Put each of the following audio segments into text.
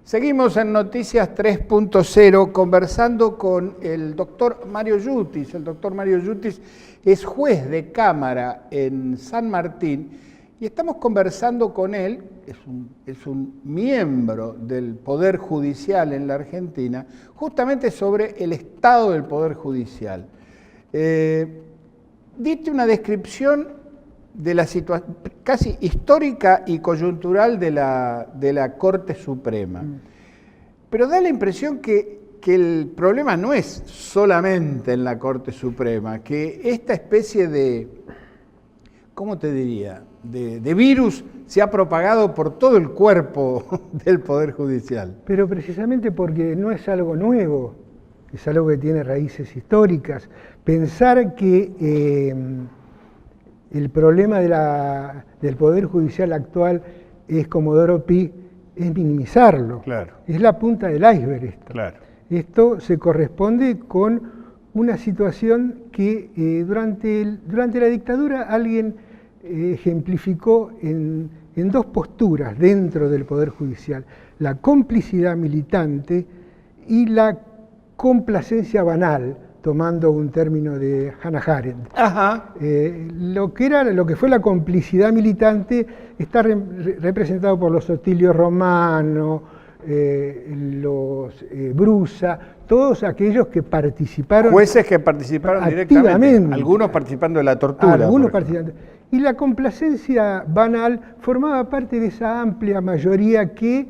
Seguimos en Noticias 3.0 conversando con el doctor Mario Yutis. El doctor Mario Yutis es juez de cámara en San Martín y estamos conversando con él, es un miembro del Poder Judicial en la Argentina, justamente sobre el estado del Poder Judicial. Diste una descripción de la situación casi histórica y coyuntural de la Corte Suprema. Pero da la impresión que el problema no es solamente en la Corte Suprema, que esta especie de, ¿cómo te diría?, de virus se ha propagado por todo el cuerpo del Poder Judicial. Pero precisamente porque no es algo nuevo, es algo que tiene raíces históricas. Pensar que el problema del Poder Judicial actual es Comodoro Pi, es minimizarlo. Claro. Es la punta del iceberg esto. Claro. Esto se corresponde con una situación que durante la dictadura alguien ejemplificó en dos posturas dentro del Poder Judicial: la complicidad militante y la complacencia banal, tomando un término de Hannah Arendt. Ajá. Lo que fue la complicidad militante está representado por los Otilio Romano, los Brusa, todos aquellos que participaron. Jueces que participaron directamente, algunos participando de la tortura. Algunos participando. Y la complacencia banal formaba parte de esa amplia mayoría que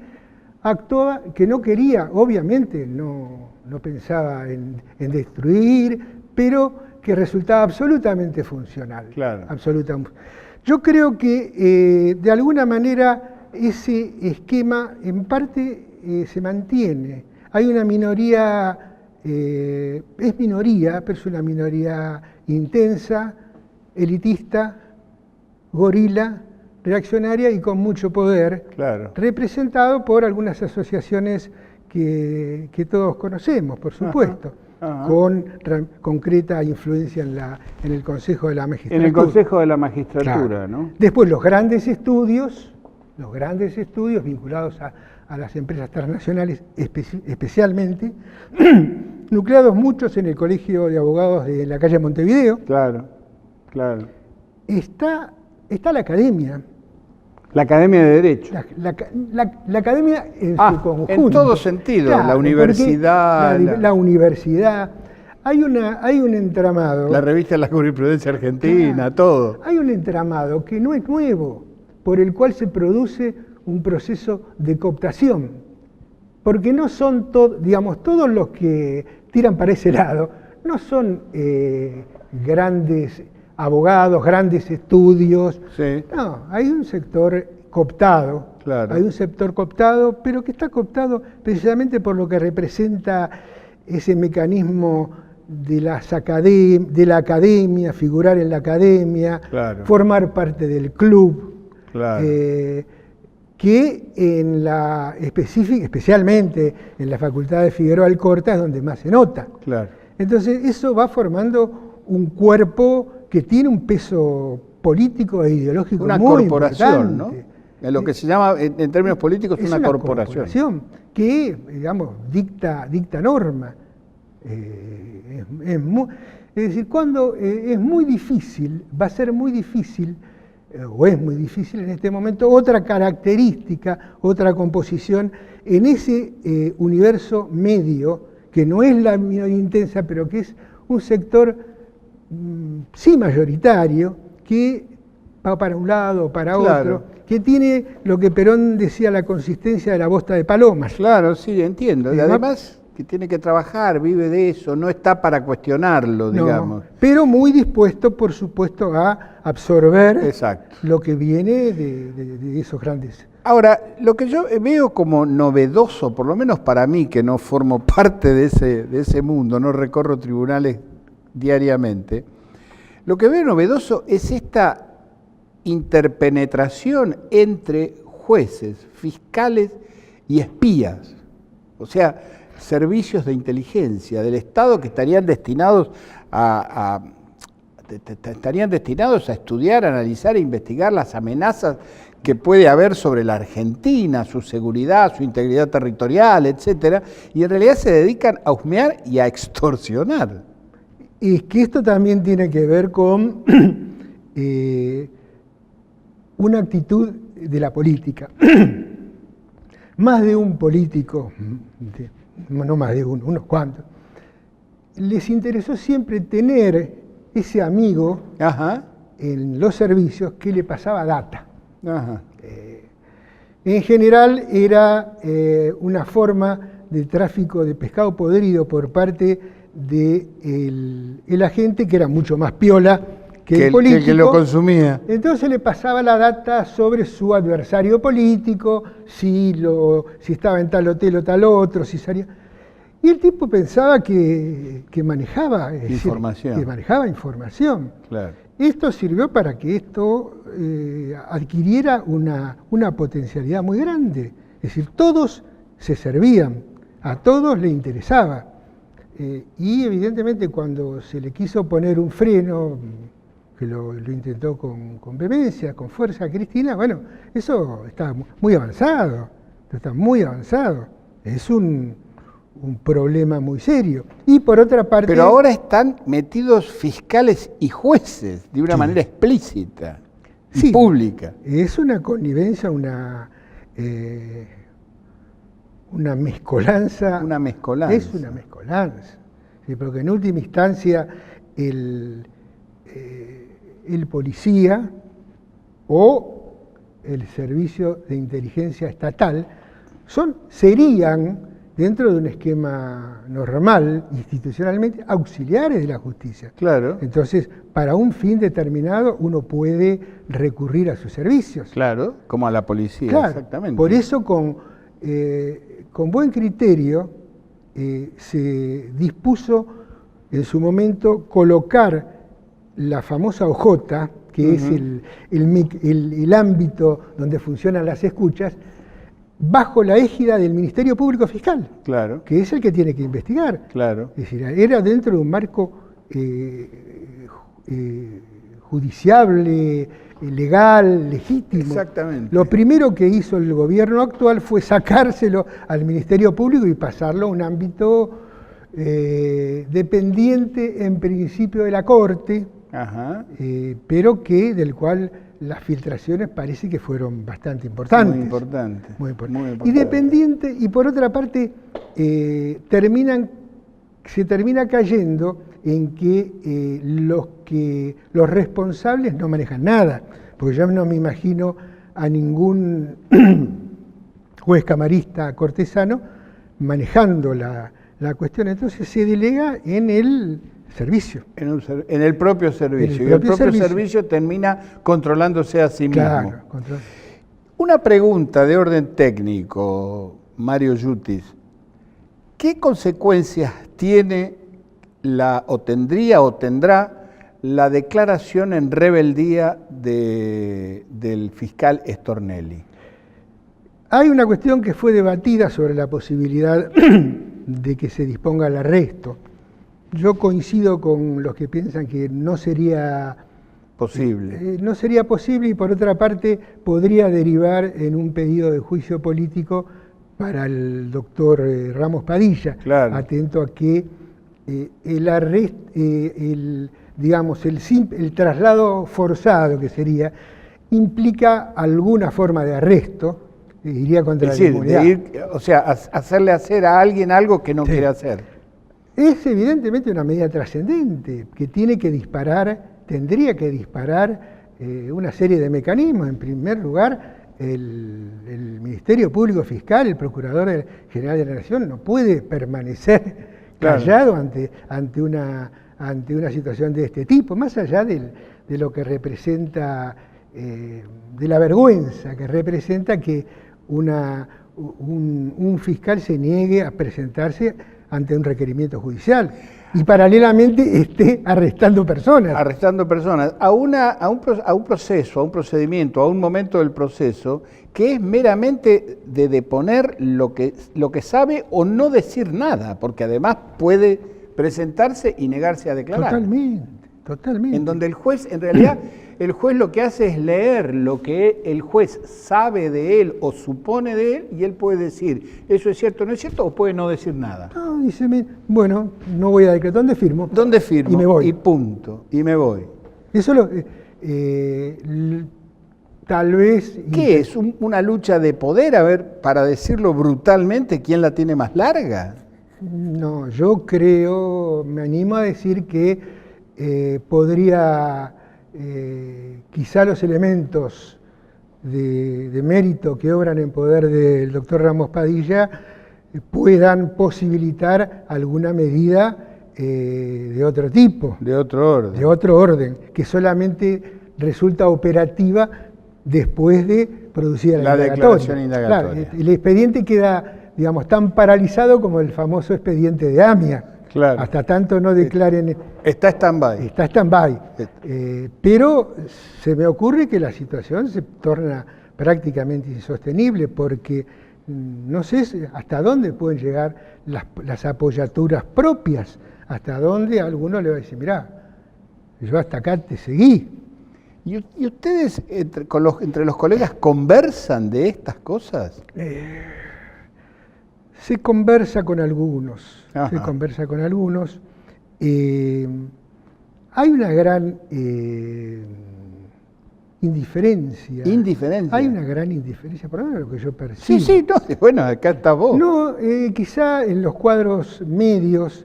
actuaba, que no quería, obviamente, no pensaba en destruir, pero que resultaba absolutamente funcional. Claro. Absolutamente. Yo creo que de alguna manera ese esquema en parte se mantiene. Hay una minoría, es minoría, pero es una minoría intensa, elitista, gorila, reaccionaria y con mucho poder, claro, representado por algunas asociaciones que todos conocemos, por supuesto, ajá. Con concreta influencia en el Consejo de la Magistratura. En el Consejo de la Magistratura, claro, ¿no? Después los grandes estudios vinculados a las empresas transnacionales especialmente, nucleados muchos en el Colegio de Abogados de la calle Montevideo. Claro, claro. Está la academia. La Academia de Derecho. La academia en su conjunto. En todo sentido, claro, la universidad. La universidad. Hay un entramado. La revista de la Jurisprudencia Argentina, claro, todo. Hay un entramado que no es nuevo, por el cual se produce un proceso de cooptación. Porque no son todos los que tiran para ese lado, no son grandes abogados, grandes estudios. Sí. No, hay un sector cooptado, claro. Hay un sector cooptado, pero que está cooptado precisamente por lo que representa ese mecanismo de la academia, figurar en la academia, claro, formar parte del club, claro, que especialmente en la Facultad de Figueroa Alcorta es donde más se nota. Claro. Entonces eso va formando un cuerpo que tiene un peso político e ideológico una muy corporación, importante, ¿no? En lo que se llama, en términos políticos, es una corporación que, digamos, dicta norma. Es decir, cuando es muy difícil, va a ser muy difícil, o es muy difícil en este momento, otra característica, otra composición en ese universo medio, que no es la minoría intensa, pero que es un sector sí mayoritario, que va para un lado o para claro, otro, que tiene lo que Perón decía, la consistencia de la bosta de palomas. Claro, sí, entiendo. Y además que tiene que trabajar, vive de eso, no está para cuestionarlo, digamos. Pero muy dispuesto, por supuesto, a absorber exacto, lo que viene de esos grandes. Ahora, lo que yo veo como novedoso, por lo menos para mí, que no formo parte de ese mundo, no recorro tribunales diariamente, lo que veo novedoso es esta interpenetración entre jueces, fiscales y espías, o sea, servicios de inteligencia del Estado que estarían destinados a estarían destinados a estudiar, analizar e investigar las amenazas que puede haber sobre la Argentina, su seguridad, su integridad territorial, etcétera, y en realidad se dedican a husmear y a extorsionar. Y es que esto también tiene que ver con una actitud de la política. Más de un político, no más de uno, unos cuantos, les interesó siempre tener ese amigo en los servicios que le pasaba data. En general era una forma de tráfico de pescado podrido por parte del agente, que era mucho más piola que el político, que lo consumía. Entonces le pasaba la data sobre su adversario político, si estaba en tal hotel o tal otro, si salía. Y el tipo pensaba que manejaba información. Que manejaba información. Claro. Esto sirvió para que esto adquiriera una potencialidad muy grande. Es decir, todos se servían, a todos le interesaba. Y evidentemente cuando se le quiso poner un freno, que lo intentó con vehemencia, con fuerza a Cristina, bueno, eso está muy avanzado, es un problema muy serio. Y por otra parte... Pero ahora están metidos fiscales y jueces de una manera explícita y pública. Es una connivencia, una mezcolanza. Una mezcolanza. Es una mezcolanza. Sí, porque en última instancia el policía o el servicio de inteligencia estatal serían, dentro de un esquema normal, institucionalmente, auxiliares de la justicia. Claro. Entonces, para un fin determinado, uno puede recurrir a sus servicios. Claro, como a la policía, claro, exactamente. Por eso, con buen criterio, se dispuso en su momento colocar la famosa OJ, que es el ámbito donde funcionan las escuchas, bajo la égida del Ministerio Público Fiscal, claro, que es el que tiene que investigar. Claro. Es decir, era dentro de un marco judiciable, legal, legítimo. Exactamente. Lo primero que hizo el gobierno actual fue sacárselo al Ministerio Público y pasarlo a un ámbito dependiente en principio de la Corte, pero del cual las filtraciones parece que fueron bastante importantes. Muy importante. Muy importante. Y dependiente, y por otra parte, se termina cayendo en que los responsables no manejan nada, porque yo no me imagino a ningún juez camarista cortesano manejando la cuestión. Entonces se delega en el servicio. En el propio servicio. Y el propio servicio termina controlándose a sí mismo. Claro, Una pregunta de orden técnico, Mario Yutis. ¿Qué consecuencias tiene tendrá la declaración en rebeldía del fiscal Stornelli? Hay una cuestión que fue debatida sobre la posibilidad de que se disponga el arresto. Yo coincido con los que piensan que no sería posible. No sería posible, y por otra parte podría derivar en un pedido de juicio político para el doctor Ramos Padilla, claro, atento a que el arresto, el traslado forzado que sería, implica alguna forma de arresto, iría contra la inmunidad. Hacerle hacer a alguien algo que no quiere hacer. Es evidentemente una medida trascendente que tendría que disparar una serie de mecanismos. En primer lugar, el Ministerio Público Fiscal, el Procurador General de la Nación, no puede permanecer callado ante una situación de este tipo, más allá de lo que representa, de la vergüenza que representa que un fiscal se niegue a presentarse ante un requerimiento judicial y paralelamente esté arrestando personas. A un proceso, a un procedimiento, a un momento del proceso que es meramente de deponer lo que sabe o no decir nada, porque además puede presentarse y negarse a declarar. Totalmente. En donde el juez, en realidad, el juez lo que hace es leer lo que el juez sabe de él o supone de él, y él puede decir, eso es cierto o no es cierto, o puede no decir nada. No, dice, bueno, no voy a decretar, ¿dónde firmo? ¿Dónde firmo? Y me voy. Y punto, y me voy. Eso tal vez... ¿Qué es? ¿Una lucha de poder? A ver, para decirlo brutalmente, ¿quién la tiene más larga? No, yo creo, me animo a decir que podría, quizá los elementos de mérito que obran en poder del doctor Ramos Padilla puedan posibilitar alguna medida de otro tipo. De otro orden. De otro orden, que solamente resulta operativa después de producida la declaración indagatoria. Claro, el expediente queda, digamos, tan paralizado como el famoso expediente de AMIA. Claro. Hasta tanto no declaren... Está stand-by. Está stand-by. Pero se me ocurre que la situación se torna prácticamente insostenible porque no sé hasta dónde pueden llegar las apoyaturas propias, hasta dónde alguno le va a decir, mirá, yo hasta acá te seguí. ¿Y ustedes entre los colegas conversan de estas cosas? Se conversa con algunos. Ajá. Se conversa con algunos. Hay una gran indiferencia. ¿Indiferencia? Hay una gran indiferencia, por lo menos lo que yo percibo. Sí, no, bueno, acá está vos. No, quizá en los cuadros medios,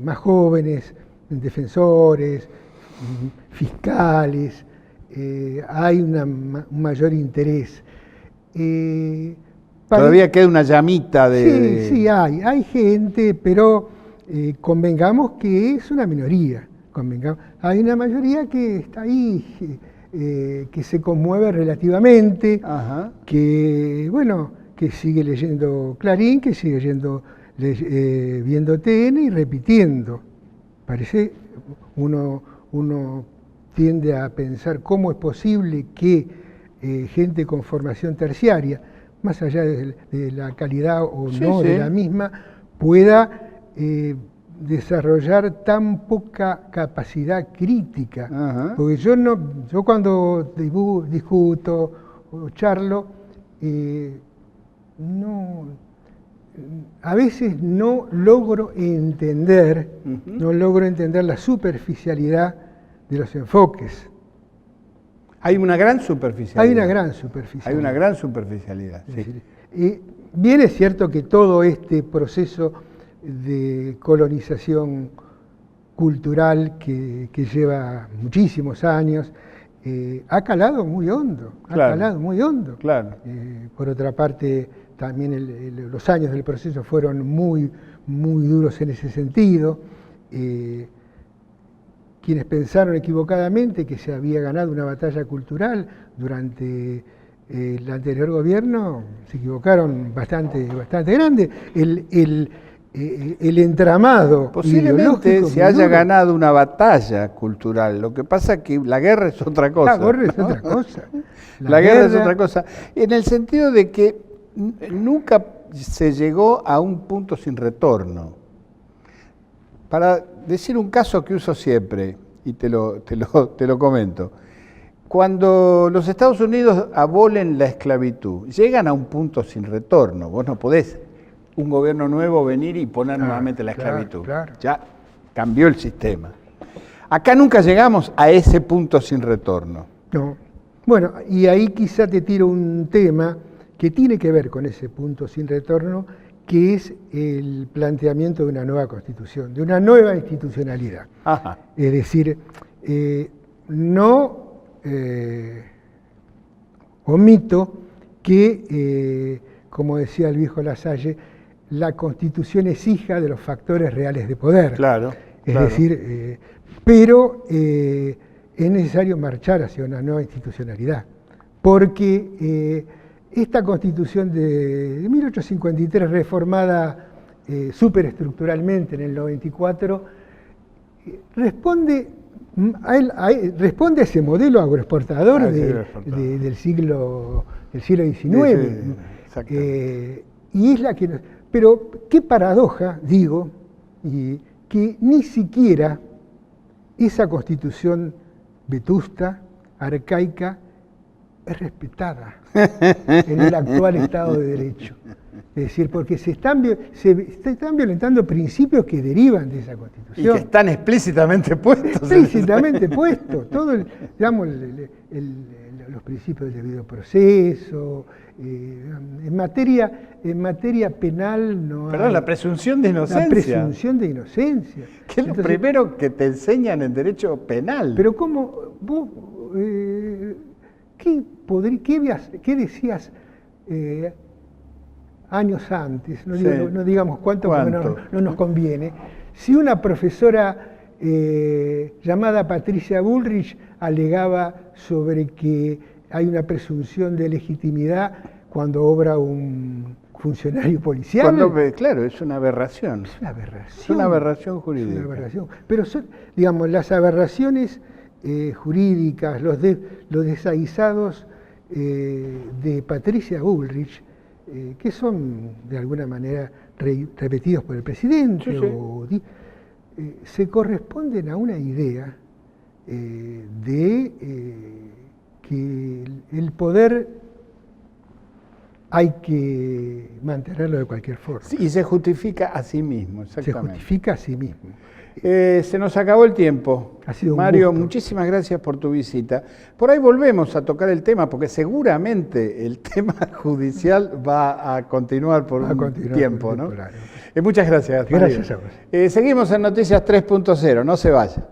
más jóvenes, defensores, fiscales, hay un mayor interés. Todavía queda una llamita de... Sí, hay gente, pero convengamos que es una minoría. Hay una mayoría que está ahí, que se conmueve relativamente, Ajá. que, bueno, que sigue leyendo Clarín, que sigue viendo TN y repitiendo. Parece, uno tiende a pensar cómo es posible que gente con formación terciaria, más allá de la calidad o no de la misma, pueda desarrollar tan poca capacidad crítica. Ajá. Porque yo cuando discuto o charlo, a veces no logro entender la superficialidad de los enfoques. Hay una gran superficialidad. Hay una gran superficialidad. Hay una gran superficialidad, sí. Bien es cierto que todo este proceso de colonización cultural que lleva muchísimos años ha calado muy hondo. Claro. Por otra parte, también los años del proceso fueron muy, muy duros en ese sentido. Quienes pensaron equivocadamente que se había ganado una batalla cultural durante el anterior gobierno, se equivocaron bastante grande. El entramado posiblemente se haya ganado una batalla cultural. Lo que pasa es que la guerra es otra cosa. La guerra es otra cosa. La guerra es otra cosa. En el sentido de que nunca se llegó a un punto sin retorno. Para decir un caso que uso siempre, y te lo comento, cuando los Estados Unidos abolen la esclavitud, llegan a un punto sin retorno. Vos no podés, un gobierno nuevo, venir y poner nuevamente la esclavitud. Claro. Ya cambió el sistema. Acá nunca llegamos a ese punto sin retorno. No. Bueno, y ahí quizá te tiro un tema que tiene que ver con ese punto sin retorno, que es el planteamiento de una nueva constitución, de una nueva institucionalidad. Ajá. Es decir, no omito que, como decía el viejo Lasalle, la constitución es hija de los factores reales de poder. Claro. Es decir, pero es necesario marchar hacia una nueva institucionalidad, porque esta Constitución de 1853, reformada superestructuralmente en el 94, responde a ese modelo agroexportador del siglo XIX. Y es la que... Pero qué paradoja, digo, y que ni siquiera esa Constitución vetusta, arcaica, es respetada en el actual Estado de Derecho. Es decir, porque se están violentando principios que derivan de esa Constitución. Y que están explícitamente puestos. Explícitamente puestos. Todo digamos, los principios del debido proceso. En materia penal no Perdón, hay... la presunción de inocencia. La presunción de inocencia. Que es lo primero que te enseñan en derecho penal. Pero ¿cómo vos... ¿Qué decías años antes? No digamos cuánto, porque no nos conviene. Si una profesora llamada Patricia Bullrich alegaba sobre que hay una presunción de legitimidad cuando obra un funcionario policial. Claro, es una aberración. Es una aberración. Es una aberración jurídica. Es una aberración. Pero digamos, las aberraciones jurídicas, los desaguisados de Patricia Bullrich, que son de alguna manera repetidos por el presidente, sí. Se corresponden a una idea de que el poder hay que mantenerlo de cualquier forma. Sí, y se justifica a sí mismo, exactamente. Se justifica a sí mismo. Se nos acabó el tiempo. Ha sido un Mario, gusto. muchísimas gracias por tu visita. Por ahí volvemos a tocar el tema, porque seguramente el tema judicial va a continuar por un tiempo, ¿no? Muchas gracias, Mario. Gracias a vos. Seguimos en Noticias 3.0, no se vaya.